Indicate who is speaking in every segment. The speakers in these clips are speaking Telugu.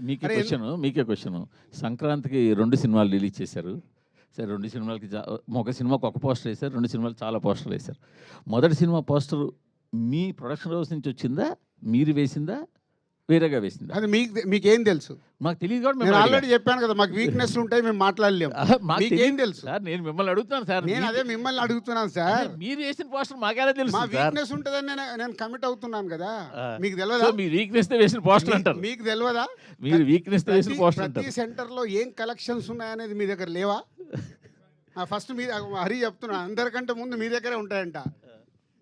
Speaker 1: మీకే క్వశ్చన్. సంక్రాంతికి 2 సినిమాలు రిలీజ్ చేశారు. సరే 2 సినిమాలకి ఒక సినిమాకి ఒక పోస్టర్ వేశారు, 2 సినిమాలు చాలా పోస్టర్లు వేశారు. మొదటి సినిమా పోస్టర్ మీ ప్రొడక్షన్ హౌస్ నుంచి వచ్చిందా, మీరు వేసిందా, వేరేగా వేసిందా?
Speaker 2: అది మీకేం తెలుసు?
Speaker 1: మాకు తెలియదు కూడా.
Speaker 2: నేను ఆల్రెడీ చెప్పాను కదా, మాకు వీక్నెస్ ఉంటాయి, మేము మాట్లాడలేము. మీకేం తెలుసు
Speaker 1: సార్? నేను మిమ్మల్ని అడుగుతాను సార్.
Speaker 2: నేను అదే మిమ్మల్ని అడుగుతున్నాను సార్.
Speaker 1: మీరు వేసిన పోస్టర్ మాకేలా తెలుసు?
Speaker 2: మా వీక్నెస్ ఉంటుందని నేను కమిట్ అవుతున్నాను కదా. మీకు తెలియదా?
Speaker 1: మీ వీక్నెస్ తో వేసిన పోస్టర్ అంటారు.
Speaker 2: మీకు తెలియదా?
Speaker 1: మీరు వీక్నెస్ తో వేసిన పోస్టర్ అంటారు.
Speaker 2: ప్రతి సెంటర్ లో ఏం కలెక్షన్స్ ఉన్నాయనేది మీ దగ్గర లేవా? ఫస్ట్ మీ హరి చెప్తున్నా, అందరికంటే ముందు మీ దగ్గరే ఉంటాయంట.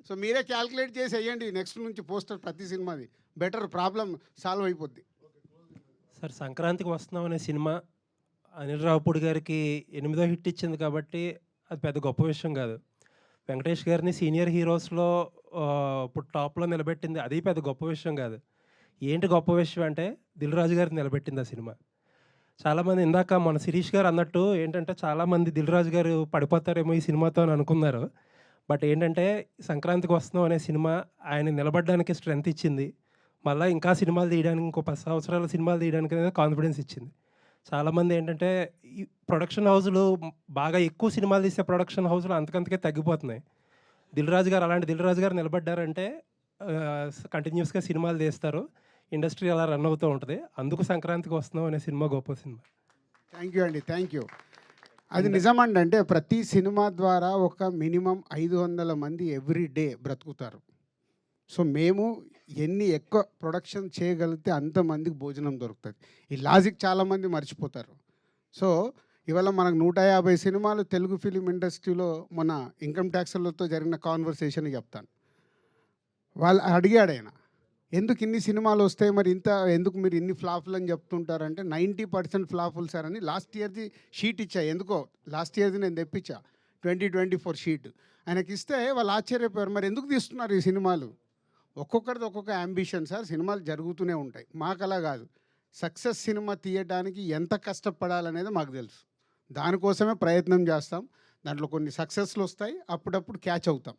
Speaker 2: సో మీరే క్యాల్కులేట్ చేసి వేయండి నెక్స్ట్ నుంచి పోస్టర్ ప్రతి సినిమాది. బెటర్, ప్రాబ్లం సాల్వ్ అయిపోద్ది.
Speaker 3: సార్, సంక్రాంతికి వస్తున్నాం అనే సినిమా అనిల్ రావుపూడి గారికి 8వ హిట్ ఇచ్చింది కాబట్టి అది పెద్ద గొప్ప విషయం కాదు. వెంకటేష్ గారిని సీనియర్ హీరోస్లో ఇప్పుడు టాప్లో నిలబెట్టింది, అది పెద్ద గొప్ప విషయం కాదు. ఏంటి గొప్ప విషయం అంటే దిల్ రాజు గారిని నిలబెట్టింది ఆ సినిమా. చాలామంది ఇందాక మన శిరీష్ గారు అన్నట్టు ఏంటంటే చాలామంది దిల్ రాజు గారు పడిపోతారేమో ఈ సినిమాతో అని అనుకున్నారు. బట్ ఏంటంటే సంక్రాంతికి వస్తున్నాం అనే సినిమా ఆయన నిలబడడానికి స్ట్రెంత్ ఇచ్చింది. మళ్ళీ ఇంకా సినిమాలు తీయడానికి, ఇంకో 10 సంవత్సరాల సినిమాలు తీయడానికి అనేది కాన్ఫిడెన్స్ ఇచ్చింది. చాలామంది ఏంటంటే ఈ ప్రొడక్షన్ హౌస్లు బాగా ఎక్కువ సినిమాలు తీసే ప్రొడక్షన్ హౌస్లు అంతకంతకే తగ్గిపోతున్నాయి. దిల్ రాజు గారు నిలబడ్డారంటే కంటిన్యూస్గా సినిమాలు తీస్తారు, ఇండస్ట్రీ అలా రన్ అవుతూ ఉంటుంది. అందుకు సంక్రాంతికి వస్తున్నాం అనే సినిమా గొప్ప సినిమా.
Speaker 2: థ్యాంక్ యూ అండి, థ్యాంక్ యూ. అది నిజమండి. అంటే ప్రతి సినిమా ద్వారా ఒక మినిమం 500 మంది ఎవ్రీ డే బ్రతుకుతారు. సో మేము ఎన్ని ఎక్కువ ప్రొడక్షన్ చేయగలిగితే అంతమందికి భోజనం దొరుకుతుంది. ఈ లాజిక్ చాలామంది మర్చిపోతారు. సో ఇవాళ మనకు 150 సినిమాలు తెలుగు ఫిలిం ఇండస్ట్రీలో మన ఇన్కమ్ ట్యాక్స్లతో జరిగిన కాన్వర్సేషన్ చెప్తాను. వాళ్ళు అడిగాడు ఆయన, ఎందుకు ఇన్ని సినిమాలు వస్తాయి, మరి ఎందుకు మీరు ఇన్ని ఫ్లాపులు అని చెప్తుంటారంటే 90% ఫ్లాపులు సార్ అని లాస్ట్ ఇయర్ది షీట్ ఇచ్చా. ఎందుకో లాస్ట్ ఇయర్ది నేను తెప్పించా 2024 షీట్. ఆయనకి ఇస్తే వాళ్ళు ఆశ్చర్యపోయారు, మరి ఎందుకు తీస్తున్నారు ఈ సినిమాలు? ఒక్కొక్కరిది ఒక్కొక్క అంబిషన్ సార్. సినిమాలు జరుగుతూనే ఉంటాయి. మాకు అలా కాదు. సక్సెస్ సినిమా తీయడానికి ఎంత కష్టపడాలనేది మాకు తెలుసు. దానికోసమే ప్రయత్నం చేస్తాం. దాంట్లో కొన్ని సక్సెస్లు వస్తాయి, అప్పుడప్పుడు క్యాచ్ అవుతాం.